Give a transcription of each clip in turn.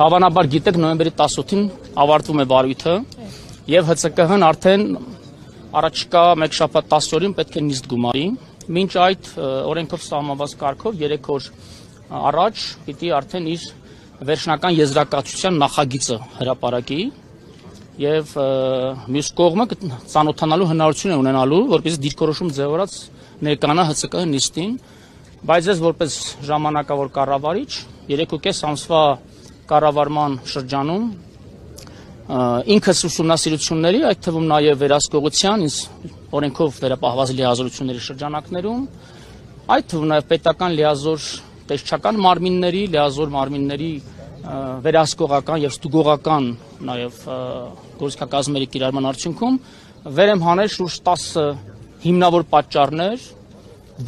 Հավանաբար գիտեք, նոյեմբերի 18-ին ավարտվում է վարույթը եւ ՀՑԿՀ-ն արդեն առաջիկա մեկ շաբաթ 10 օրին պետք է նիստ գումարի։ Մինչ այդ օրենքով սահմանված կարգով 3 օր առաջ պիտի արդեն իր վերջնական եզրակացության նախագիծը հրապարակի եւ մյուս կողմը ծանոթանալու հնարավորություն է ունենալու, որպեսզի դիրքորոշում ձևավորած ներկանա ՀՑԿՀ նիստին, բայց ես որպես ժամանակավոր կառավարիչ 3.5 ամսվա կառավարման շրջանում ինքս ուսումնասիրությունների, այդ թվում նաև վերահսկողության, օրենքով վերապահված լիազորությունների շրջանակներում, այդ թվում նաև պետական լիազոր տեսչական մարմինների, լիազոր մարմինների վերահսկողական եւ ստուգողական նաև գործիքակազմերի կիրառման արդյունքում վեր եմ հանել շուրջ 10 հիմնավոր պատճառներ,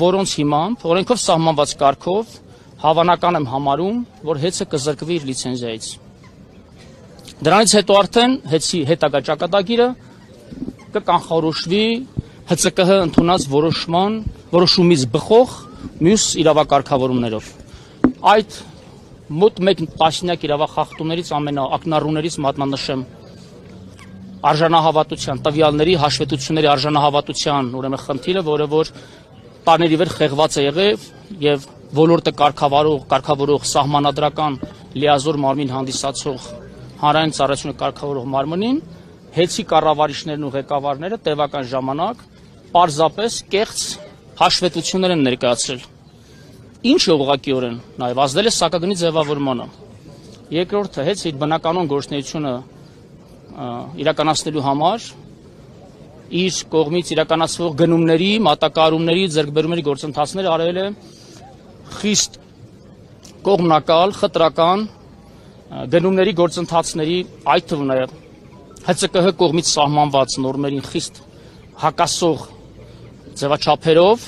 որոնց հիմամբ օրենքով սահմանված կարգով հավանական եմ համարում, որ ՀԵՑ-ը կզրկվի իր լիցենզիայից։ Դրանից հետո արդեն ՀԵՑ-ի հետագա ճակատագիրը կկանխորոշվի ՀՑԿՀ ընդունած որոշումից բխող մյուս իրավակարգավորումներով։ Այդ մոտ մեկ տասնյակ իրավախախտումներից ամենաակնառուներից մատնանշեմ արժանահավատության, տվյալների հաշվետվությունների արժանահավատության ուրեմն խնդիրը, որը որ տարիների վեր խեղված է եղել եւ ոլորտը կարգավորող սահմանադրական լիազոր մարմին հանդիսացող հանրային ծառայությունը կարգավորող մարմնին ՀԵՑ-ի կառավարիչներն ու ղեկավարները տևական ժամանակ պարզապես կեղծ հաշվետվություններ են ներկայացրել։ Ինչը ուղղակիորեն նաև ազդել է սակագնի ձևավորմանը։ Երկրորդը ՀԵՑ-ը իր բնականոն գործունեությունը իրականացնելու համար իր կողմից իրականացվող գնումների, մատակարարումների, ձեռքբերումների գործընթացները արել է խիստ կողմնակալ, խտրական գնումների գործընթացների, այդ թվում նաև ՀՑԿՀ կողմից սահմանված նորմերին խիստ հակասող ձևաչափերով,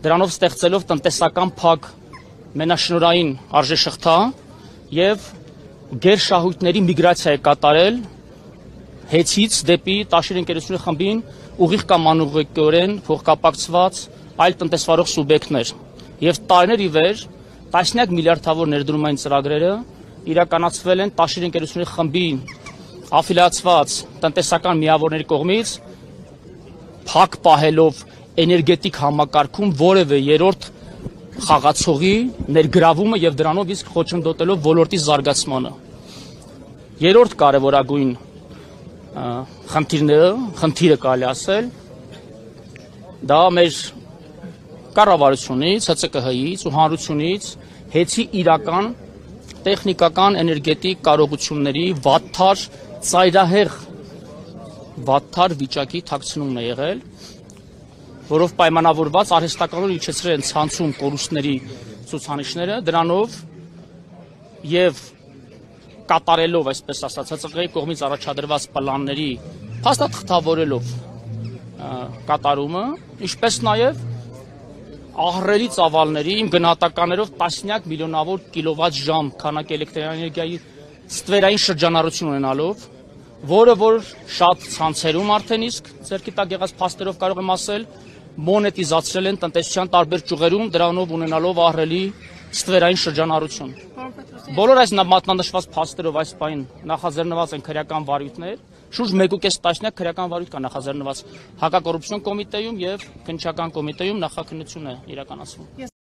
դրանով ստեղծելով տնտեսական փակ մենաշնորհային արժեշղթա եւ գերշահույթների միգրացիա է կատարել ՀԵՑ-ից դեպի Տաշիր ընկերությունների խմբին ուղիղ կամ անուղղակիորեն փոխկապակցված այլ տնտեսվարող սուբյեկտներ եւ տարիներ ի վեր տասնյակ միլիարդավոր ներդրումային ծրագրերը իրականացվել են Տաշիր ընկերությունների խմբի աֆիլիացված տնտեսական միավորների կողմից փակ պահելով էներգետիկ համակարգում որևէ երրորդ խաղացողի ներգրավումը եւ դրանով իսկ խոչընդոտելով ոլորտի զարգացմանը։ Երրորդ կարևորագույն խնդիրը կարելի ասել, դա մեր կառավարությունից, ՀՑԿՀ-ից ու հանրությունից ՀԵՑ-ի իրական տեխնիկական էներգետիկ կարողությունների վատթար, ծայրահեղ վատթար վիճակի թաքցնումն է եղել, որով պայմանավորված արհեստականորեն իջեցրել են ցանցում կորուստների ցուցանիշները, դրանով եւ կատարելով, այսպես ասած, ՀՑԿՀ-ի կողմից առաջադրված պլանների փաստաթղթավորելով կատարումը, ինչպես նաև ահռելի ծավալների իմ գնահատականներով տասնյակ միլիոնավոր կիլովատ-ժամ քանակ էլեկտրաէներգիայի ստվերային շրջանառություն ունենալով, որը որ շատ ցանցերում արդեն իսկ ձեռքի տակ եղած փաստերով կարող եմ ասել, մոնետիզացրել են տնտեսության տարբեր ճյուղերում, դրանով ունենալով ահռելի ստվերային շրջանառություն։ Բոլոր այս մատնանշված փաստերով այս պահին նախաձեռնված են քրեական վարույթներ, շուրջ 1.5 տասնյակ քրեական վարույթ կա նախաձեռնված հակակոռուպցիոն կոմիտեում եւ քննչական կոմիտեում նախաքննություն է իրականացվում։